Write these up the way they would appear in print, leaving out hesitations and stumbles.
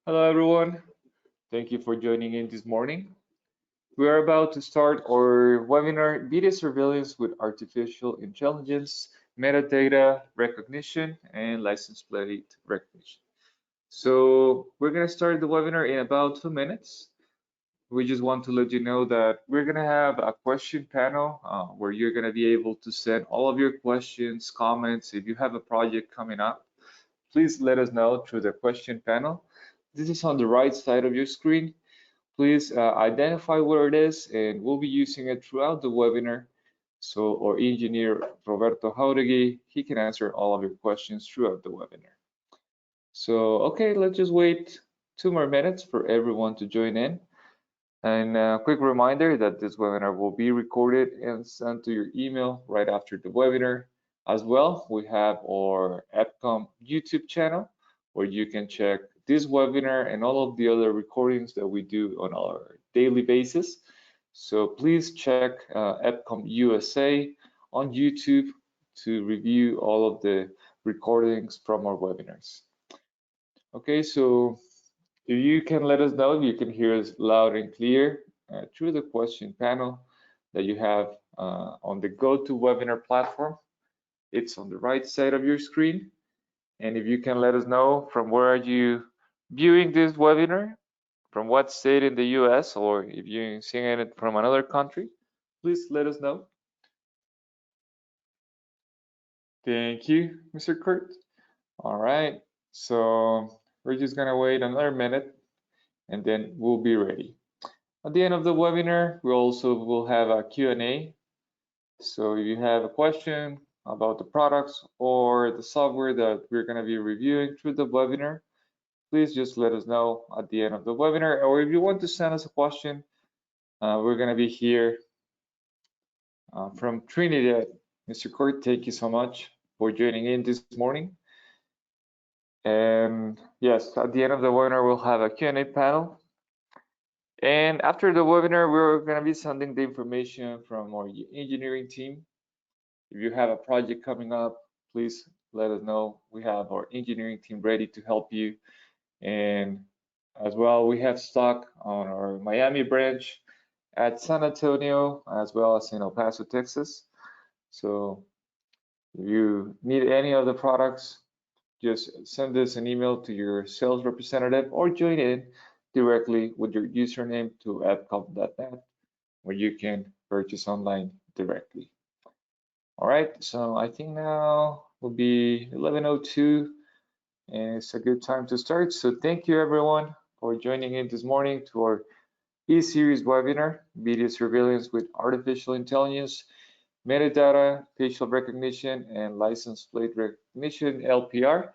Hello, everyone. Thank you for joining in this morning. We are about to start our webinar, Video Surveillance with Artificial Intelligence, Metadata Recognition, and License Plate Recognition. So we're going to start the webinar in about 2 minutes. We just want to let you know that we're going to have a question panel where you're going to be able to send all of your questions, comments. If you have a project coming up, please let us know through the question panel. This is on the right side of your screen. Please identify what it is, and we'll be using it throughout the webinar. So our engineer, Roberto Jauregui, he can answer all of your questions throughout the webinar. So, okay, let's just wait 2 more minutes for everyone to join in. And a quick reminder that this webinar will be recorded and sent to your email right after the webinar. As well, we have our EPCOM YouTube channel where you can check this webinar and all of the other recordings that we do on our daily basis. So please check EPCOM USA on YouTube to review all of the recordings from our webinars. Okay, so if you can let us know if you can hear us loud and clear through the question panel that you have on the GoToWebinar platform. It's on the right side of your screen. And if you can let us know from where are you viewing this webinar, from what state in the US, or if you're seeing it from another country, please let us know. Thank you, Mr. Kurt. All right, so we're just gonna wait another minute and then we'll be ready. At the end of the webinar, we also will have a Q&A. So if you have a question about the products or the software that we're going to be reviewing through the webinar, please just let us know at the end of the webinar. Or if you want to send us a question, we're going to be here from Trinidad. Mr. Court, thank you so much for joining in this morning. And yes, at the end of the webinar, we'll have a Q&A panel. And after the webinar, we're going to be sending the information from our engineering team. If you have a project coming up, please let us know. We have our engineering team ready to help you. And as well, we have stock on our Miami branch at San Antonio, as well as in El Paso, Texas. So if you need any of the products, just send us an email to your sales representative or join in directly with your username to appcom.net, where you can purchase online directly. All right, so I think now will be 11:02 and it's a good time to start. So thank you everyone for joining in this morning to our E-Series webinar, Video Surveillance with Artificial Intelligence, Metadata, Facial Recognition, and License Plate Recognition, LPR.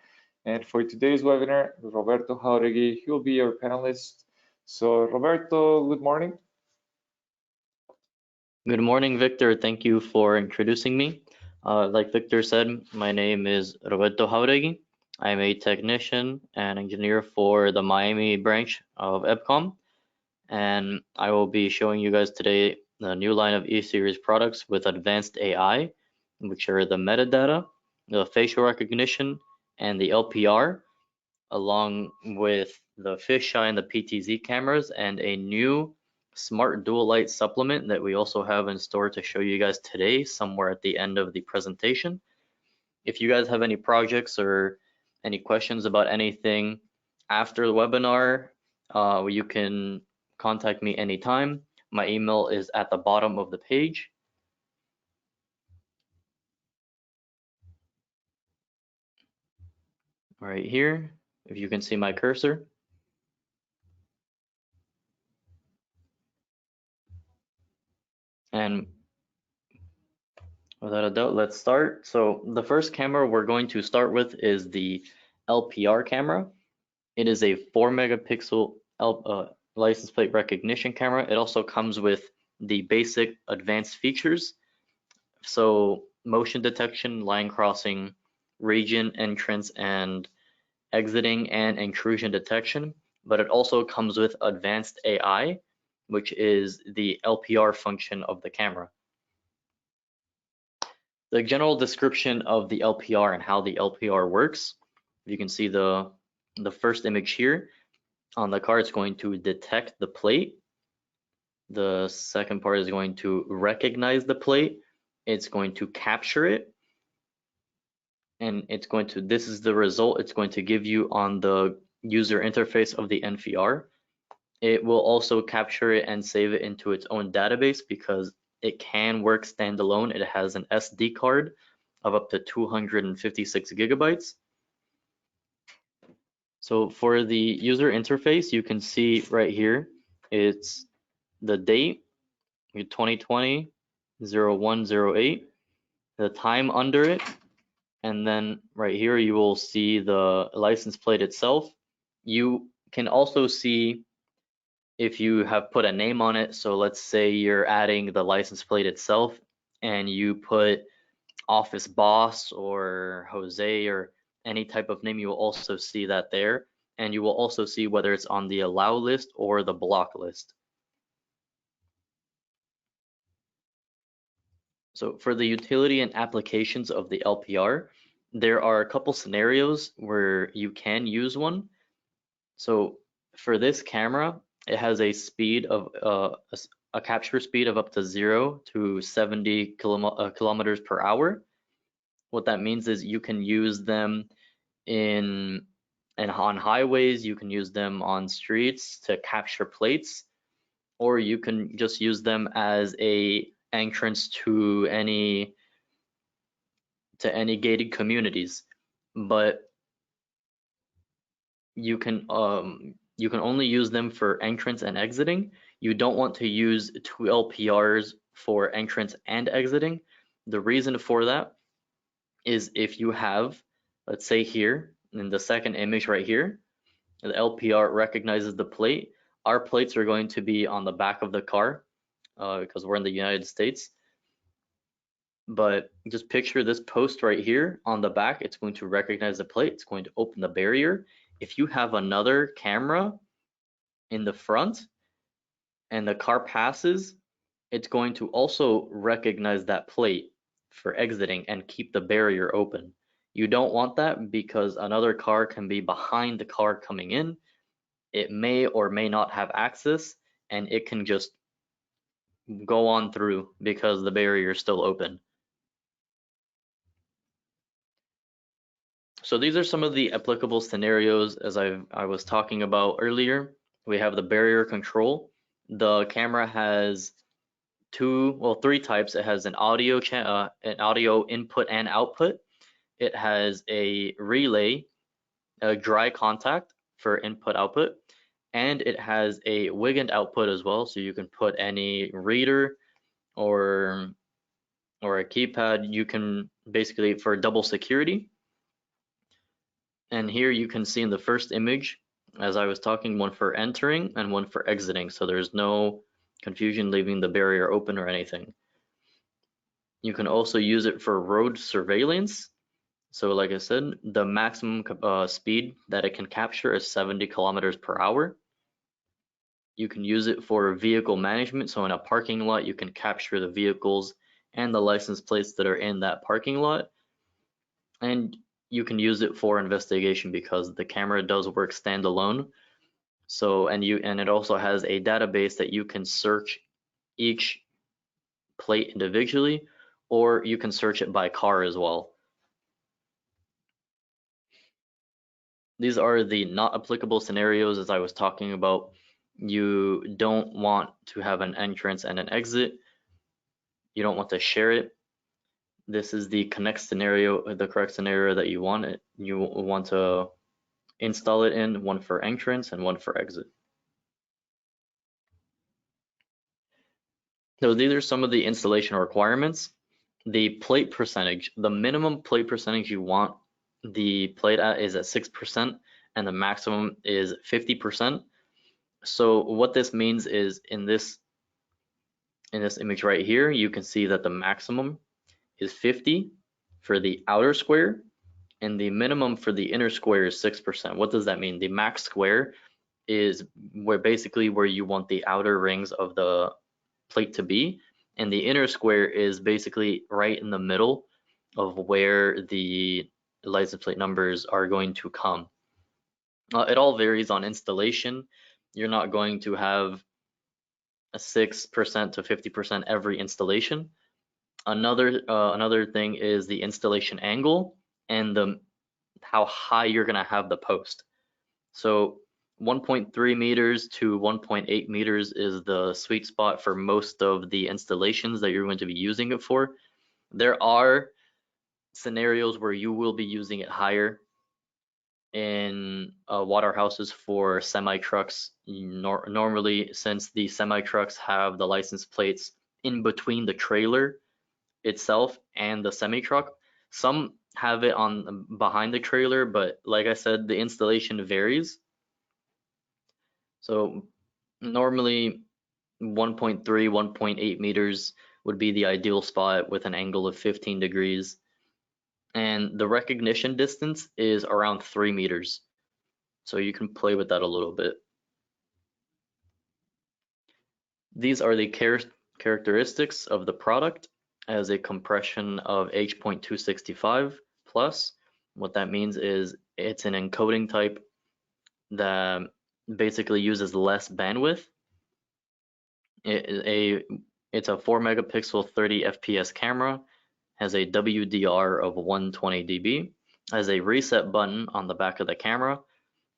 And for today's webinar, Roberto Jauregui, he will be our panelist. So Roberto, good morning. Good morning, Victor. Thank you for introducing me. Like Victor said, my name is Roberto Jauregui. I'm a technician and engineer for the Miami branch of EPCOM, and I will be showing you guys today the new line of E-Series products with advanced AI, which are the metadata, the facial recognition, and the LPR, along with the fisheye and the PTZ cameras, and a new smart dual light supplement that we also have in store to show you guys today somewhere at the end of the presentation. If you guys have any projects or any questions about anything after the webinar, you can contact me anytime. My email is at the bottom of the page. Right here, if you can see my cursor. And without a doubt, let's start. So the first camera we're going to start with is the LPR camera. It is a 4 megapixel license plate recognition camera. It also comes with the basic advanced features. So motion detection, line crossing, region entrance and exiting, and intrusion detection. But it also comes with advanced AI, which is the LPR function of the camera. The general description of the LPR and how the LPR works, you can see the first image here. On the car, it's going to detect the plate. The second part is going to recognize the plate. It's going to capture it, and this is the result it's going to give you on the user interface of the NVR. It will also capture it and save it into its own database because it can work standalone. It has an SD card of up to 256 gigabytes. So for the user interface, you can see right here, it's the date, 2020 0108, the time under it, and then right here you will see the license plate itself. You can also see if you have put a name on it. So let's say you're adding the license plate itself and you put office boss or Jose or any type of name, you will also see that there. And you will also see whether it's on the allow list or the block list. So for the utility and applications of the LPR, there are a couple scenarios where you can use one. So for this camera, it has a speed of a capture speed of up to 0 to 70 kilometers per hour. What that means is you can use them in and on highways, you can use them on streets to capture plates, or you can just use them as a entrance to any gated communities. But you can only use them for entrance and exiting. You don't want to use two LPRs for entrance and exiting. The reason for that is if you have, let's say here in the second image right here, the LPR recognizes the plate. Our plates are going to be on the back of the car because we're in the United States. But just picture this post right here on the back. It's going to recognize the plate. It's going to open the barrier. If you have another camera in the front and the car passes, it's going to also recognize that plate for exiting and keep the barrier open. You don't want that because another car can be behind the car coming in. It may or may not have access and it can just go on through because the barrier is still open. So these are some of the applicable scenarios as I was talking about earlier. We have the barrier control. The camera has three types. It has an audio input and output. It has a relay, a dry contact for input output, and it has a Wigand output as well. So you can put any reader or a keypad. You can basically for double security. And here you can see in the first image, as I was talking, one for entering and one for exiting. So there's no confusion leaving the barrier open or anything. You can also use it for road surveillance. So like I said, the maximum speed that it can capture is 70 kilometers per hour. You can use it for vehicle management. So in a parking lot, you can capture the vehicles and the license plates that are in that parking lot. And you can use it for investigation because the camera does work standalone. So and it also has a database that you can search each plate individually, or you can search it by car as well. These are the not applicable scenarios as I was talking about. You don't want to have an entrance and an exit. You don't want to share it. This is the correct scenario that you want it. You want to install it in, one for entrance and one for exit. So these are some of the installation requirements. The plate percentage, the minimum plate percentage you want the plate at is at 6% and the maximum is 50%. So what this means is in this image right here, you can see that the maximum is 50 for the outer square and the minimum for the inner square is 6%. What does that mean? The max square is where you want the outer rings of the plate to be, and the inner square is basically right in the middle of where the license plate numbers are going to come. It all varies on installation. You're not going to have a 6% to 50% every installation. Another thing is the installation angle and the how high you're gonna have the post. So 1.3 meters to 1.8 meters is the sweet spot for most of the installations that you're going to be using it for. There are scenarios where you will be using it higher in water houses for semi trucks. Normally, since the semi trucks have the license plates in between the trailer itself and the semi truck, some have it on behind the trailer, but like I said, the installation varies. So normally 1.3, 1.8 meters would be the ideal spot with an angle of 15 degrees. And the recognition distance is around 3 meters. So you can play with that a little bit. These are the characteristics of the product as a compression of H.265 plus. What that means is it's an encoding type that basically uses less bandwidth. It's a 4 megapixel 30 fps camera, has a WDR of 120 dB, has a reset button on the back of the camera,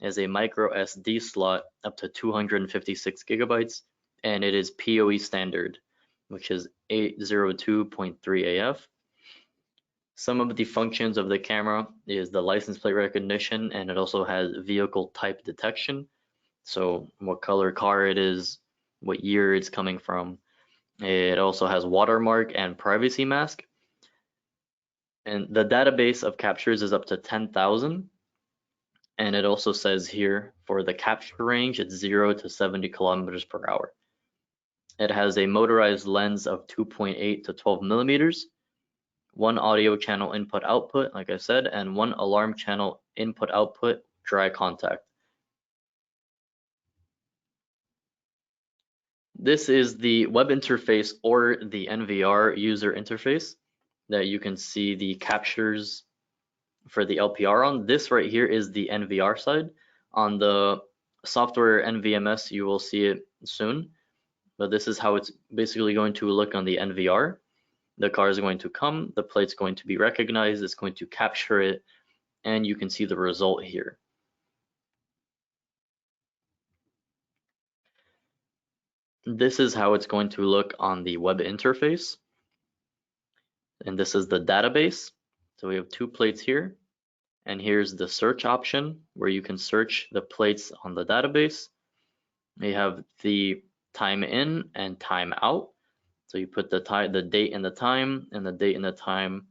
has a micro SD slot up to 256 gigabytes, and it is PoE standard, which is 802.3 AF. Some of the functions of the camera is the license plate recognition, and it also has vehicle type detection. So what color car it is, what year it's coming from. It also has watermark and privacy mask. And the database of captures is up to 10,000. And it also says here for the capture range, it's 0 to 70 kilometers per hour. It has a motorized lens of 2.8 to 12 millimeters, one audio channel input output, like I said, and one alarm channel input output dry contact. This is the web interface or the NVR user interface that you can see the captures for the LPR on. This right here is the NVR side. On the software NVMS, you will see it soon, but this is how it's basically going to look on the NVR. The car is going to come, the plate's going to be recognized, it's going to capture it, and you can see the result here. This is how it's going to look on the web interface. And this is the database. So we have two plates here. And here's the search option where you can search the plates on the database. We have the time in and time out. So you put the date and the time, and the date and the time.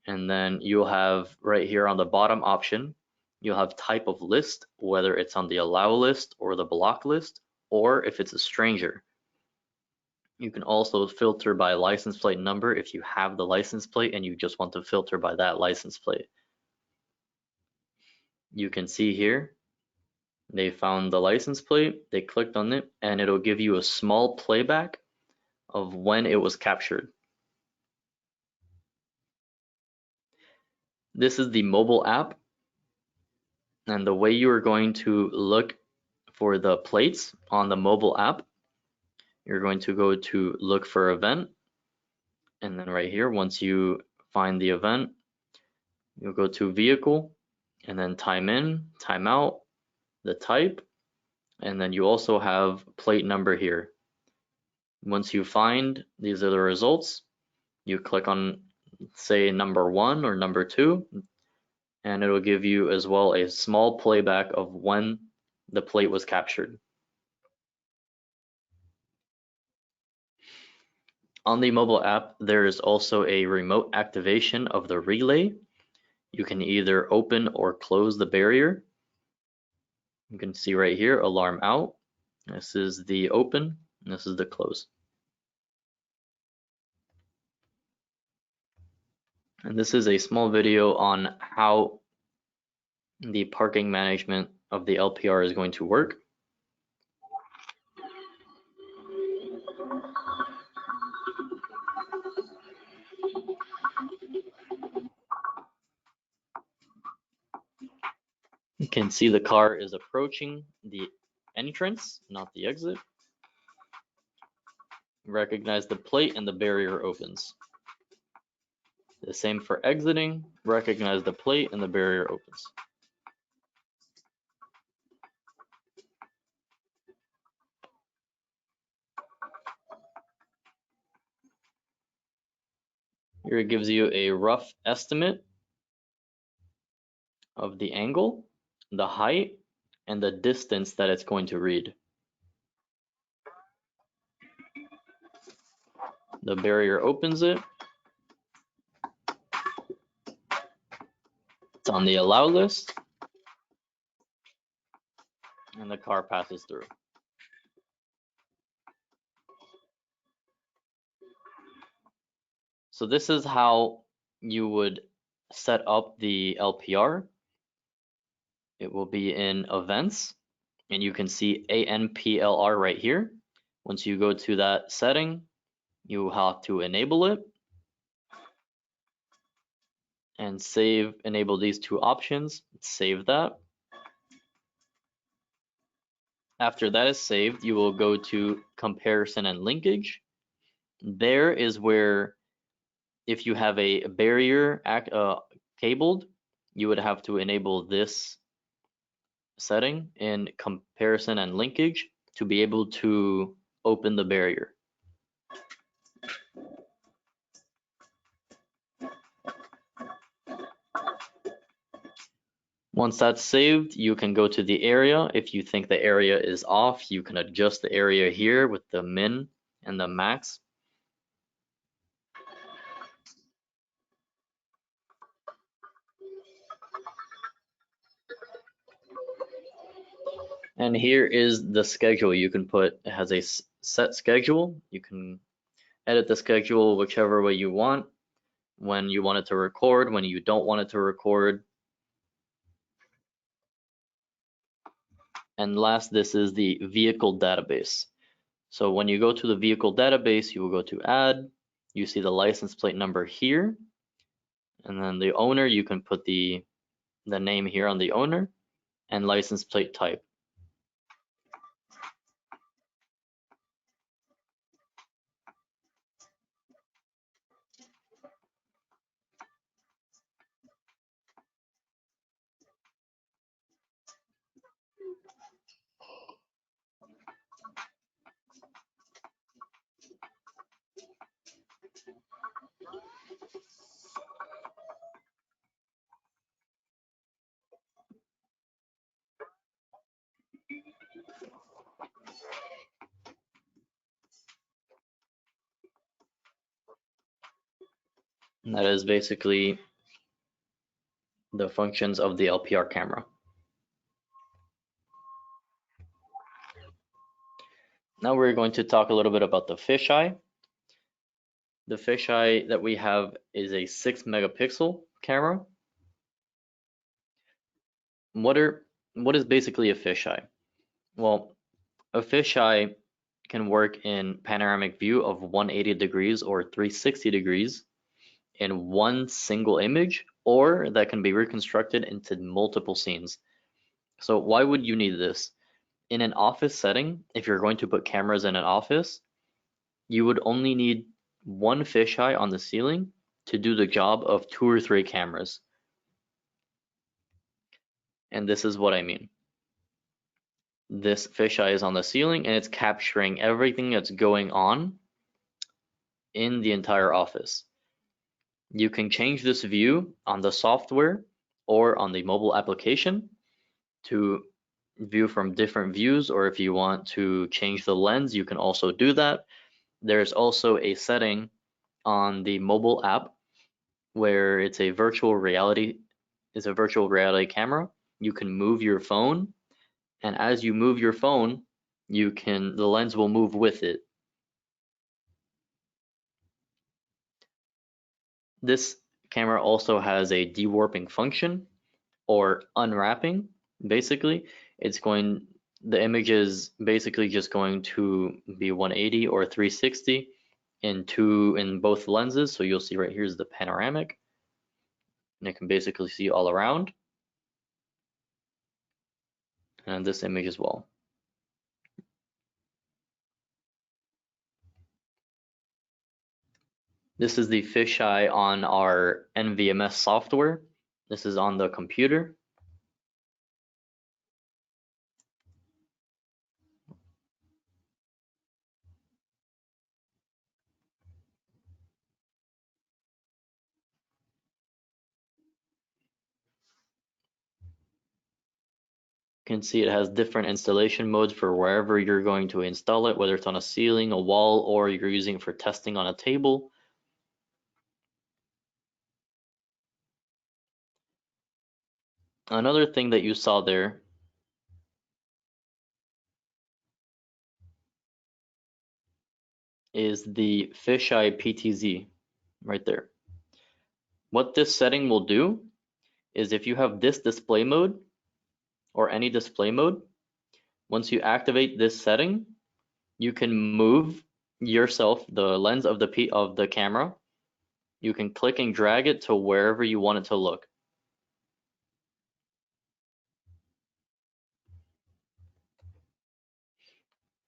And then you'll have right here on the bottom option, you'll have type of list, whether it's on the allow list or the block list, or if it's a stranger. You can also filter by license plate number if you have the license plate and you just want to filter by that license plate. You can see here, they found the license plate, they clicked on it, and it'll give you a small playback of when it was captured. This is the mobile app, and the way you are going to look for the plates on the mobile app, you're going to go to look for event, and then right here, once you find the event, you'll go to vehicle, and then time in, time out, the type, and then you also have plate number here. Once you find these are the results, you click on say number 1 or number 2, and it'll give you as well a small playback of when the plate was captured. On the mobile app, there is also a remote activation of the relay. You can either open or close the barrier. You can see right here, alarm out. This is the open, and this is the close. And this is a small video on how the parking management of the LPR is going to work. You can see the car is approaching the entrance, not the exit. Recognize the plate and the barrier opens. The same for exiting. Recognize the plate and the barrier opens. Here it gives you a rough estimate of the angle, the height, and the distance that it's going to read. The barrier opens it. It's on the allow list, and the car passes through. So this is how you would set up the LPR. It will be in events, and you can see ANPLR right here. Once you go to that setting, you have to enable it and enable these two options, save that. After that is saved, you will go to comparison and linkage. There is where if you have a barrier cabled, you would have to enable this setting in comparison and linkage to be able to open the barrier. Once that's saved, you can go to the area. If you think the area is off, you can adjust the area here with the min and the max. And here is the schedule. You can put, it has a set schedule. You can edit the schedule whichever way you want, when you want it to record, when you don't want it to record. And last, this is the vehicle database. So when you go to the vehicle database, you will go to add, you see the license plate number here, and then the owner, you can put the name here on the owner, and license plate type. And that is basically the functions of the LPR camera. Now we're going to talk a little bit about the fisheye. The fisheye that we have is a 6 megapixel camera. What is basically a fisheye? Well, a fisheye can work in panoramic view of 180 degrees or 360 degrees in one single image, or that can be reconstructed into multiple scenes. So why would you need this? In an office setting, if you're going to put cameras in an office, you would only need one fisheye on the ceiling to do the job of 2 or 3 cameras. And this is what I mean. This fisheye is on the ceiling and it's capturing everything that's going on in the entire office. You can change this view on the software or on the mobile application to view from different views, or if you want to change the lens, you can also do that. There's also a setting on the mobile app where it's a virtual reality camera. You can move your phone, and as you move your phone, the lens will move with it. This camera also has a dewarping function or unwrapping. Basically, the image is basically just going to be 180 or 360 in both lenses. So you'll see right here is the panoramic, and it can basically see all around. and this image as well. This is the fisheye on our NVMS software. This is on the computer. You can see it has different installation modes for wherever you're going to install it, whether it's on a ceiling, a wall, or you're using it for testing on a table. Another thing that you saw there is the fisheye PTZ right there. What this setting will do is if you have this display mode or any display mode, once you activate this setting, you can move yourself, the lens of the camera. You can click and drag it to wherever you want it to look.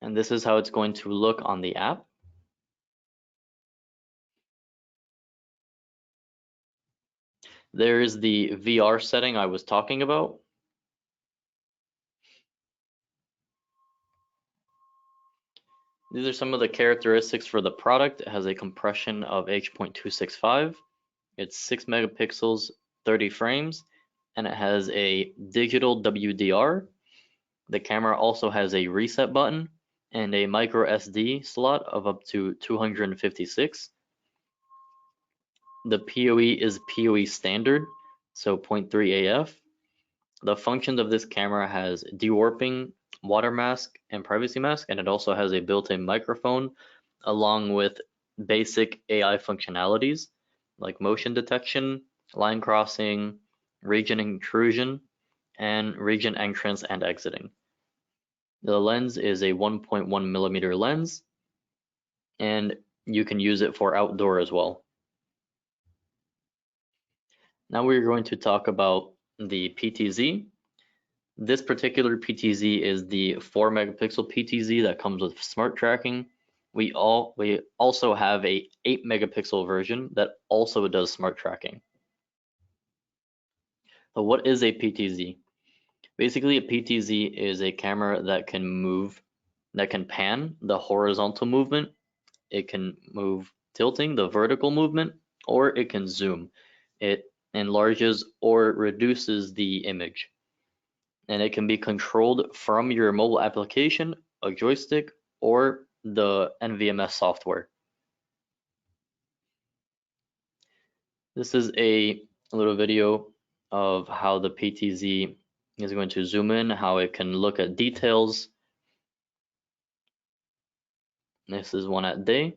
And this is how it's going to look on the app. There is the VR setting I was talking about. These are some of the characteristics for the product. It has a compression of H.265. It's 6 megapixels, 30 frames, and it has a digital WDR. The camera also has a reset button and a micro SD slot of up to 256. The PoE is PoE standard, so 0.3 AF. The functions of this camera has dewarping, water mask, and privacy mask, and it also has a built-in microphone along with basic AI functionalities like motion detection, line crossing, region intrusion, and region entrance and exiting. The lens is a 1.1 millimeter lens, and you can use it for outdoor as well. Now we're going to talk about the PTZ. This particular PTZ is the 4 megapixel PTZ that comes with smart tracking. We also have a 8 megapixel version that also does smart tracking. So what is a PTZ? Basically, a PTZ is a camera that can move, that can pan the horizontal movement. It can move tilting, the vertical movement, or it can zoom. It enlarges or reduces the image. And it can be controlled from your mobile application, a joystick, or the NVMS software. This is a little video of how the PTZ is going to zoom in, how it can look at details. This is one at day.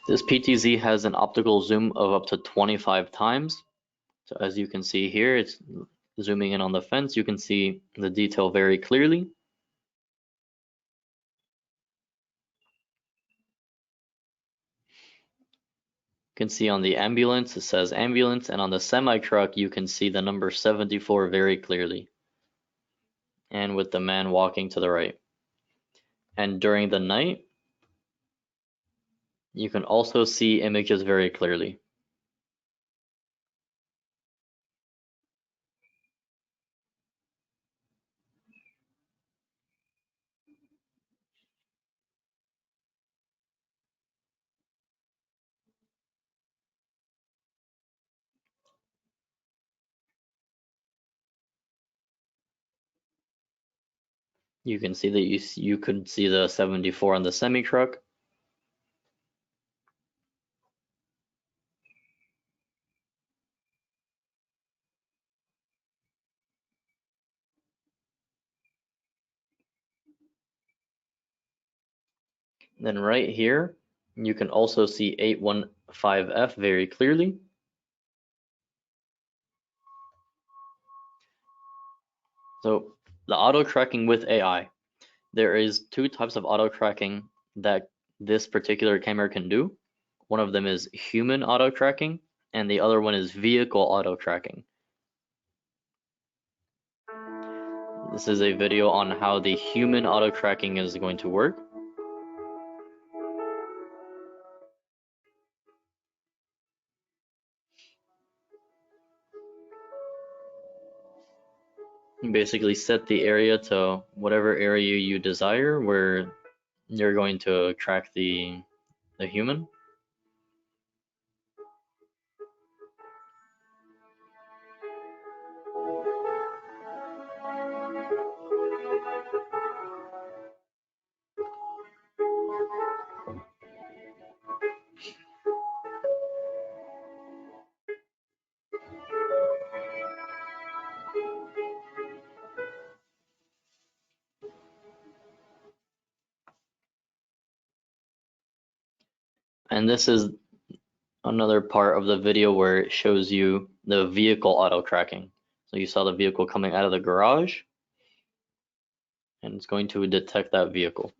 This PTZ has an optical zoom of up to 25 times. So as you can see here, it's zooming in on the fence. You can see the detail very clearly. You can see on the ambulance, it says ambulance, and on the semi-truck, you can see the number 74 very clearly. And with the man walking to the right. And during the night, you can also see images very clearly. You can see that you could see the 74 on the semi-truck. Then right here, you can also see 815F very clearly. So The auto tracking with AI. There is two types of auto tracking that this particular camera can do. One of them is human auto tracking, and the other one is vehicle auto tracking. This is a video on how the human auto tracking is going to work. You basically set the area to whatever area you desire where you're going to track the human. And this is another part of the video where it shows you the vehicle auto tracking. So you saw the vehicle coming out of the garage, and it's going to detect that vehicle.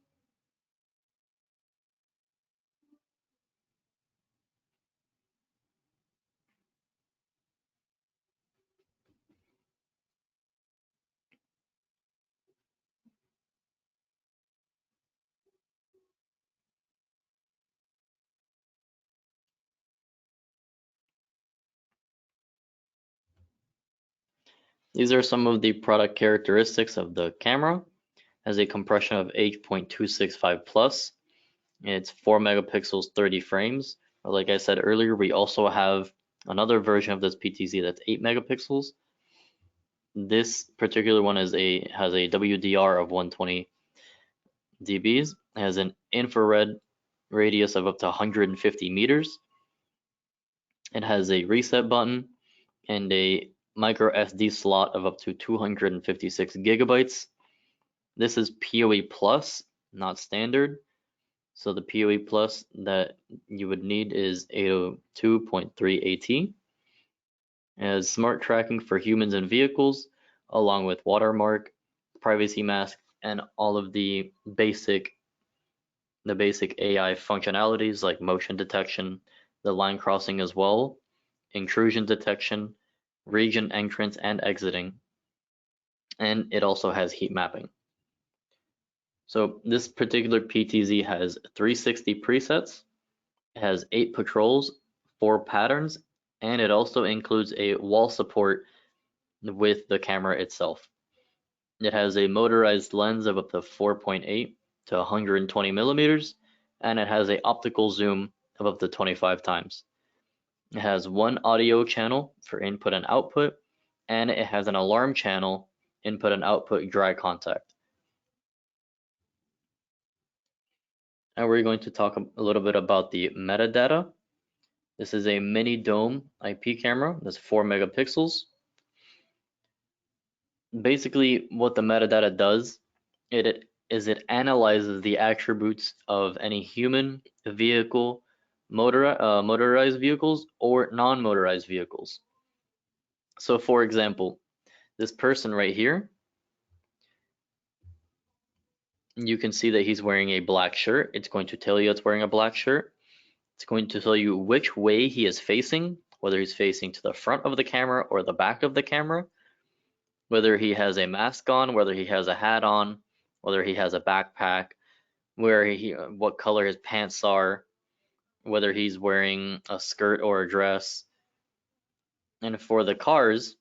These are some of the product characteristics of the camera. It has a compression of 8.265 plus. It's 4 megapixels, 30 frames. But like I said earlier, we also have another version of this PTZ that's 8 megapixels. This particular one has a WDR of 120 dBs. It has an infrared radius of up to 150 meters. It has a reset button and a micro SD slot of up to 256 gigabytes. This is PoE plus, not standard. So the PoE plus that you would need is 802.3 AT. It has smart tracking for humans and vehicles, along with watermark, privacy mask, and all of the basic AI functionalities like motion detection, the line crossing as well, intrusion detection, region entrance and exiting, and it also has heat mapping. So this particular PTZ has 360 presets, it has 8 patrols, 4 patterns, and it also includes a wall support with the camera itself. It has a motorized lens of up to 4.8 to 120 millimeters, and it has an optical zoom of up to 25 times. It has one audio channel for input and output, and it has an alarm channel, input and output dry contact. And we're going to talk a little bit about the metadata. This is a mini dome IP camera that's 4 megapixels. Basically, what the metadata does, it analyzes the attributes of any human, vehicle, motorized vehicles, or non-motorized vehicles. So, for example, this person right here, you can see that he's wearing a black shirt. It's going to tell you it's wearing a black shirt. It's going to tell you which way he is facing, whether he's facing to the front of the camera or the back of the camera, whether he has a mask on, whether he has a hat on, whether he has a backpack, what color his pants are, whether he's wearing a skirt or a dress. And for the cars,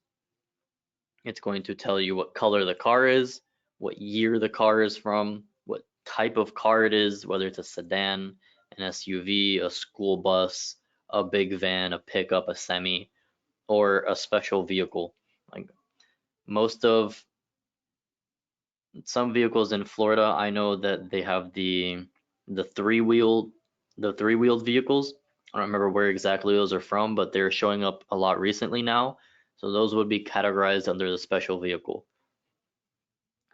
it's going to tell you what color the car is, what year the car is from, what type of car it is, whether it's a sedan, an SUV, a school bus, a big van, a pickup, a semi, or a special vehicle. Like most of some vehicles in Florida, I know that they have the three-wheeled vehicles. I don't remember where exactly those are from, but they're showing up a lot recently now. So those would be categorized under the special vehicle.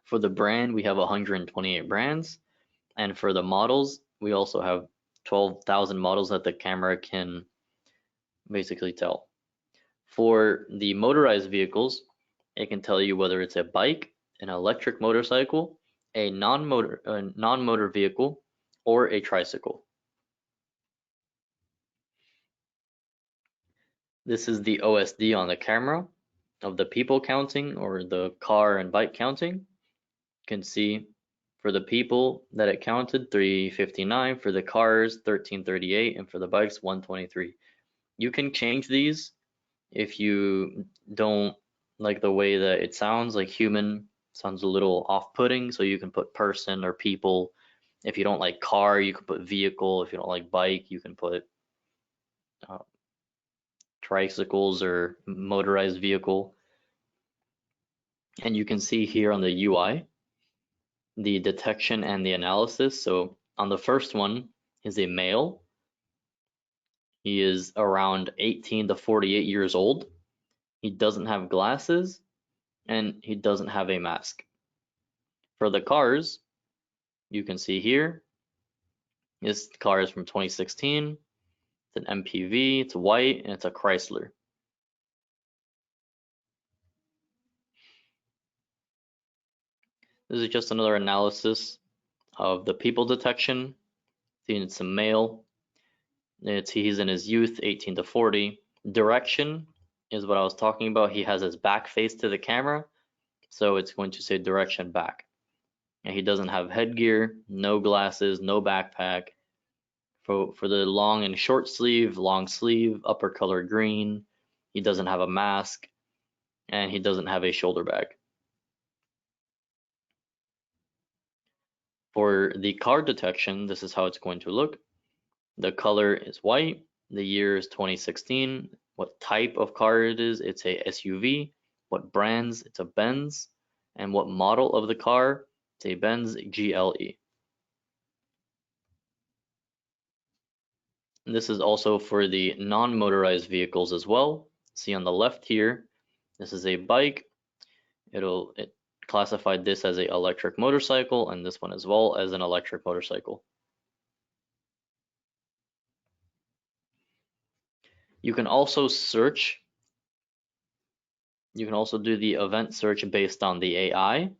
For the brand, we have 128 brands, and for the models, we also have 12,000 models that the camera can basically tell. For the motorized vehicles, it can tell you whether it's a bike, an electric motorcycle, a non-motor vehicle, or a tricycle. This is the OSD on the camera of the people counting, or the car and bike counting. You can see for the people that it counted 359, for the cars 1338, and for the bikes 123. You can change these if you don't like the way that it sounds. Like human sounds a little off-putting, so you can put person or people. If you don't like car, you can put vehicle. If you don't like bike, you can put uh, tricycles or motorized vehicle. And you can see here on the UI the detection and the analysis. So on the first one is a male. He is around 18 to 48 years old. He doesn't have glasses and he doesn't have a mask. For the cars, you can see here, this car is from 2016. It's an MPV, it's white, and it's a Chrysler. This is just another analysis of the people detection. Seeing it's a male. He's in his youth, 18 to 40. Direction is what I was talking about. He has his back face to the camera, so it's going to say direction back. And he doesn't have headgear, no glasses, no backpack. For the long and short sleeve, long sleeve, upper color green. He doesn't have a mask, and he doesn't have a shoulder bag. For the car detection, this is how it's going to look. The color is white. The year is 2016. What type of car it is, it's a SUV. What brands, it's a Benz. And what model of the car, it's a Benz GLE. And this is also for the non-motorized vehicles as well. See on the left here, this is a bike. It classified this as an electric motorcycle, and this one as well as an electric motorcycle. You can also search. You can also do the event search based on the AI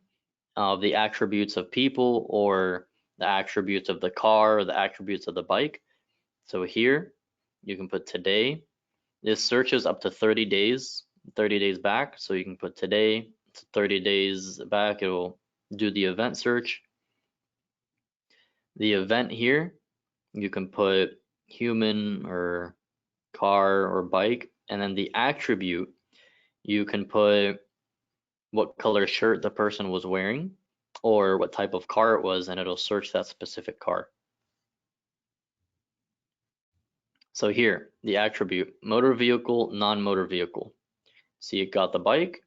of the attributes of people, or the attributes of the car, or the attributes of the bike. So here you can put today. This searches up to 30 days back. So you can put today to 30 days back. It will do the event search. The event here, you can put human or car or bike, and then the attribute, you can put what color shirt the person was wearing or what type of car it was, and it'll search that specific car. So here, the attribute, motor vehicle, non-motor vehicle. See, it got the bike.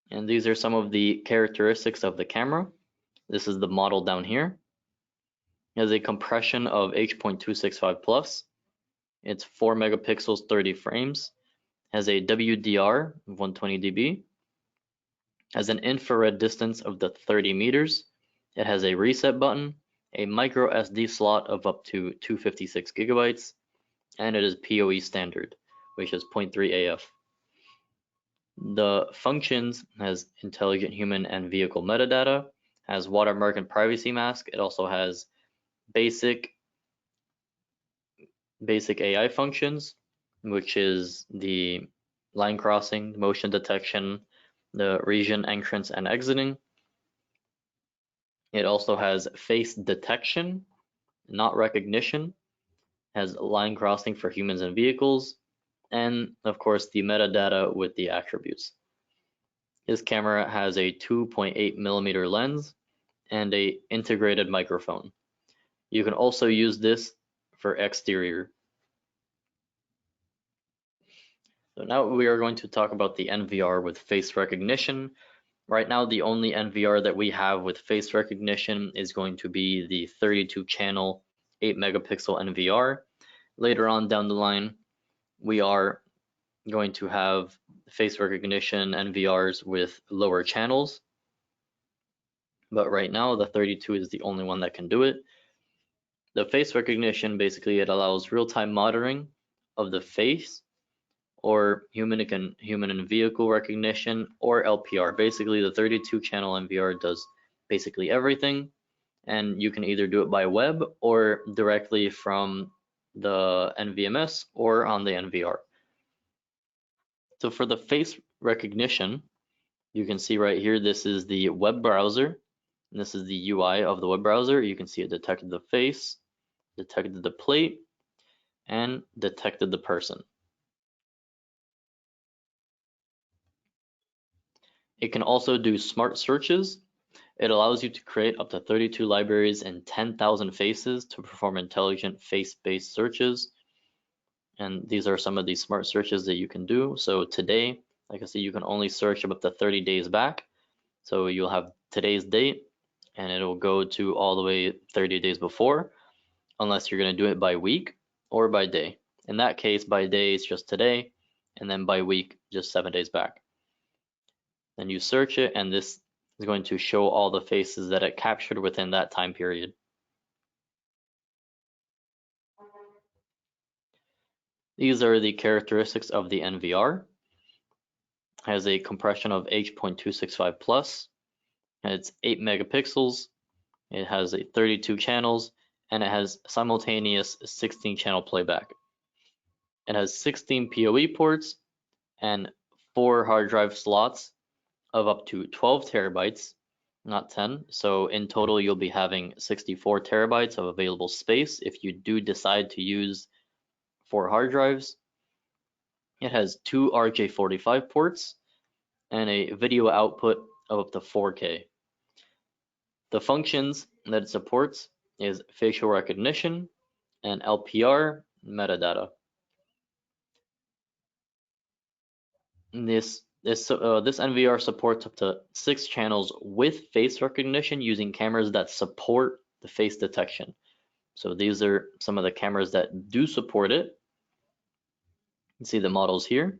And these are some of the characteristics of the camera. This is the model down here. It has a compression of H.265 plus. It's 4 megapixels, 30 frames. Has a WDR of 120 dB. Has an infrared distance of 30 meters. It has a reset button, a micro SD slot of up to 256 gigabytes, and it is PoE standard, which is 0.3 AF. The functions has intelligent human and vehicle metadata, has watermark and privacy mask. It also has basic AI functions, which is the line crossing, motion detection, the region entrance and exiting. It also has face detection, not recognition, has line crossing for humans and vehicles, and of course the metadata with the attributes. His camera has a 2.8 millimeter lens and a integrated microphone. You can also use this for exterior. So now we are going to talk about the NVR with face recognition. Right now, the only NVR that we have with face recognition is going to be the 32 channel 8 megapixel NVR. Later on down the line, we are going to have face recognition NVRs with lower channels. But right now, the 32 is the only one that can do it. The face recognition, basically, it allows real-time monitoring of the face or human and vehicle recognition, or LPR. Basically, the 32 channel MVR does basically everything, and you can either do it by web or directly from the NVMS or on the NVR. So for the face recognition, you can see right here, this is the web browser, and this is the UI of the web browser. You can see it detected the face, detected the plate, and detected the person. It can also do smart searches. It allows you to create up to 32 libraries and 10,000 faces to perform intelligent face-based searches. And these are some of these smart searches that you can do. So today, like I said, you can only search up to 30 days back. So you'll have today's date and it'll go to all the way 30 days before, unless you're going to do it by week or by day. In that case, by day it's just today, and then by week, just 7 days back. Then you search it, and this is going to show all the faces that it captured within that time period. These are the characteristics of the NVR. It has a compression of H.265 plus, and it's 8 megapixels. It has 32 channels, and it has simultaneous 16 channel playback. It has 16 PoE ports and 4 hard drive slots of up to 12 terabytes, not 10. So in total, you'll be having 64 terabytes of available space if you do decide to use 4 hard drives. It has 2 RJ45 ports and a video output of up to 4K. The functions that it supports is facial recognition and LPR metadata. This NVR supports up to 6 channels with face recognition using cameras that support the face detection. So these are some of the cameras that do support it. You can see the models here.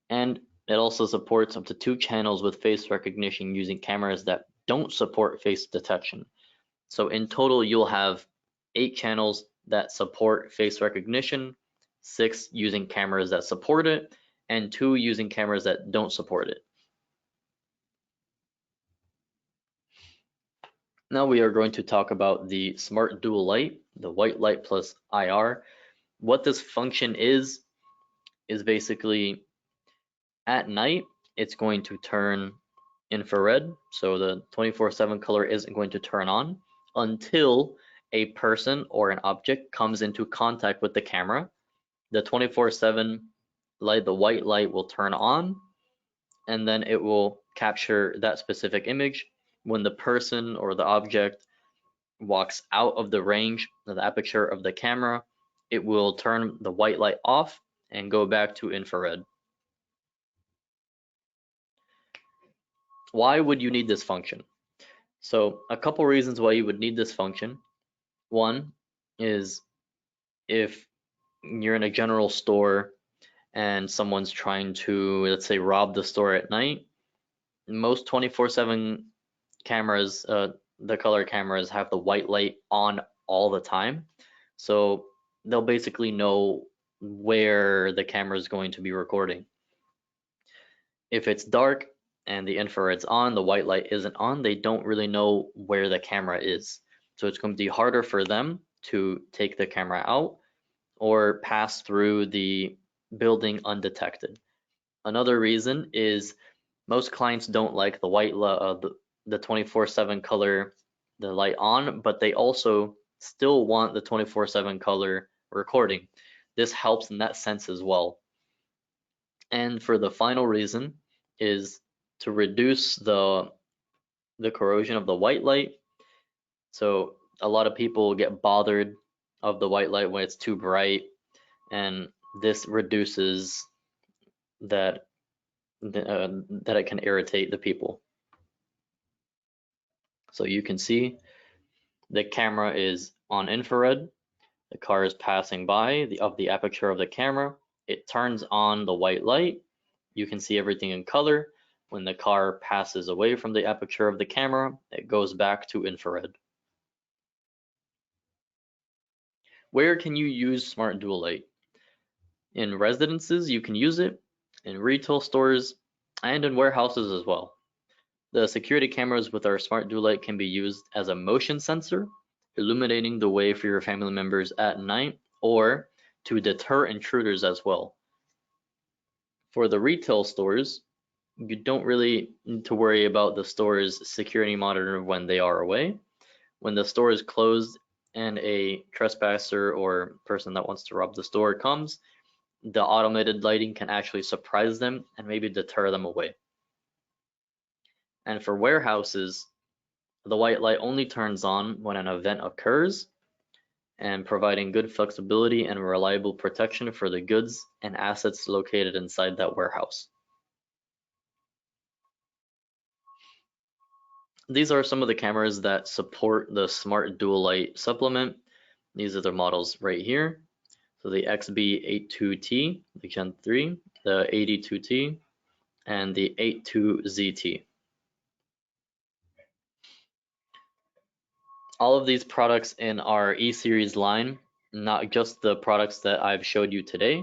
And it also supports up to 2 channels with face recognition using cameras that don't support face detection. So in total, you'll have 8 channels that support face recognition, 6 using cameras that support it, and 2 using cameras that don't support it. Now we are going to talk about the smart dual light, the white light plus IR. What this function is basically at night, it's going to turn infrared. So the 24/7 color isn't going to turn on until a person or an object comes into contact with the camera. The 24/7 light, the white light will turn on, and then it will capture that specific image. When the person or the object walks out of the range of the aperture of the camera, it will turn the white light off and go back to infrared. Why would you need this function? So a couple reasons why you would need this function. One is if you're in a general store and someone's trying to, let's say, rob the store at night, most 24/7 cameras, the color cameras have the white light on all the time. So they'll basically know where the camera is going to be recording. If it's dark and the infrared's on, the white light isn't on, they don't really know where the camera is. So it's going to be harder for them to take the camera out or pass through the building undetected. Another reason is most clients don't like the white the 24/7 color, the light on, but they also still want the 24/7 color recording. This helps in that sense as well. And for the final reason is to reduce the corrosion of the white light. So a lot of people get bothered of the white light when it's too bright, and this reduces that that it can irritate the people. So you can see the camera is on infrared. The car is passing by the aperture of the camera. It turns on the white light. You can see everything in color. When the car passes away from the aperture of the camera, it goes back to infrared. Where can you use smart dual light? In residences, you can use it, in retail stores, and in warehouses as well. The security cameras with our smart dual light can be used as a motion sensor, illuminating the way for your family members at night, or to deter intruders as well. For the retail stores, you don't really need to worry about the store's security monitor when they are away. When the store is closed and a trespasser or person that wants to rob the store comes, the automated lighting can actually surprise them and maybe deter them away. And for warehouses, the white light only turns on when an event occurs, and providing good flexibility and reliable protection for the goods and assets located inside that warehouse. These are some of the cameras that support the Smart Dual Light supplement. These are the models right here. So the XB82T, the Gen 3, the 82T, and the 82ZT. All of these products in our E-Series line, not just the products that I've showed you today,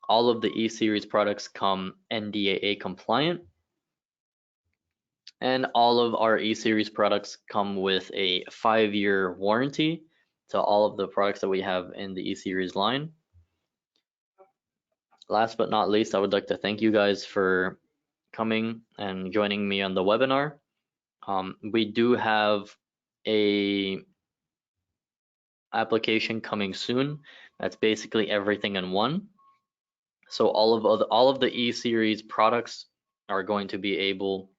all of the E-Series products come NDAA compliant, and all of our E-Series products come with a 5-year warranty to all of the products that we have in the E-Series line. Last but not least, I would like to thank you guys for coming and joining me on the webinar. We do have a application coming soon that's basically everything in one. So all of the E-Series products are going to be able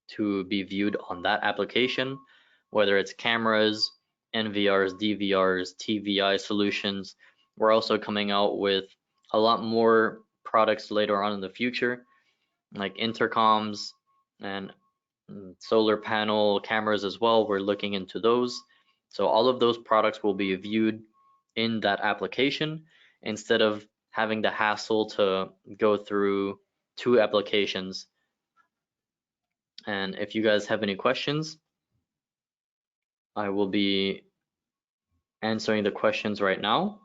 to be viewed on that application, whether it's cameras, NVRs, DVRs, TVI solutions. We're also coming out with a lot more products later on in the future, like intercoms and solar panel cameras as well. We're looking into those. So all of those products will be viewed in that application instead of having the hassle to go through 2 applications. And if you guys have any questions, I will be answering the questions right now.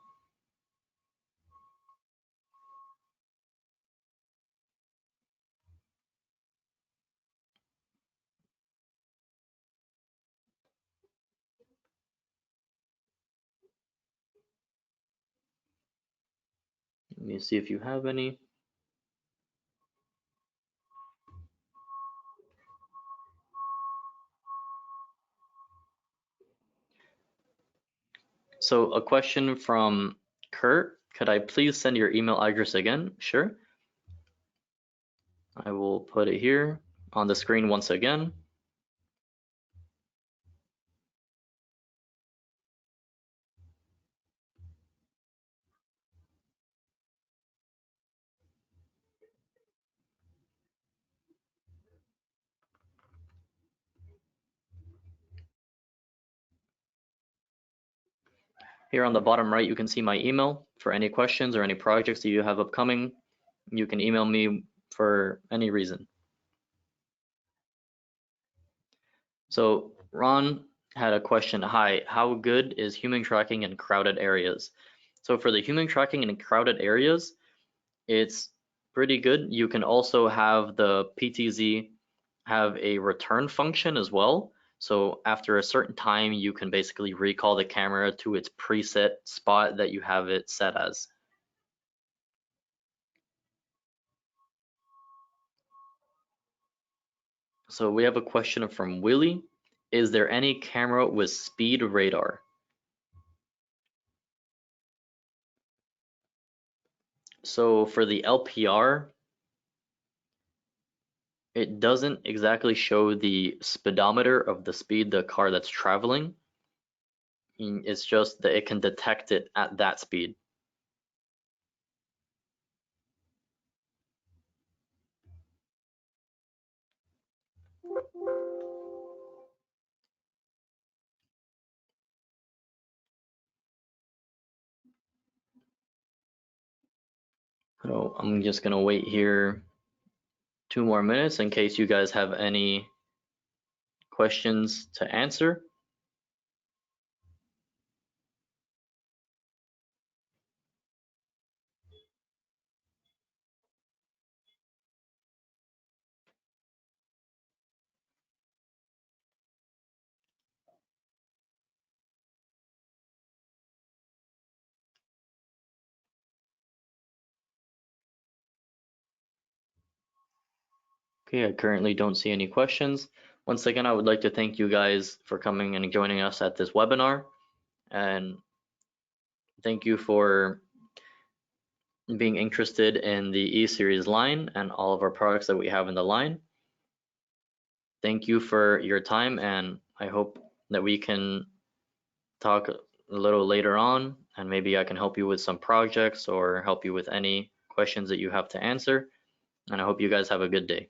Let me see if you have any. So a question from Kurt, could I please send your email address again? Sure. I will put it here on the screen once again. Here on the bottom right, you can see my email for any questions or any projects that you have upcoming. You can email me for any reason. So Ron had a question. Hi, how good is human tracking in crowded areas? So for the human tracking in crowded areas, it's pretty good. You can also have the PTZ have a return function as well. So after a certain time, you can basically recall the camera to its preset spot that you have it set as. So we have a question from Willie. Is there any camera with speed radar? So for the LPR, it doesn't exactly show the speedometer of the speed the car that's traveling. It's just that it can detect it at that speed. So I'm just gonna wait here 2 more minutes in case you guys have any questions to answer. Okay, I currently don't see any questions. Once again, I would like to thank you guys for coming and joining us at this webinar. And thank you for being interested in the E-Series line and all of our products that we have in the line. Thank you for your time, and I hope that we can talk a little later on, and maybe I can help you with some projects or help you with any questions that you have to answer. And I hope you guys have a good day.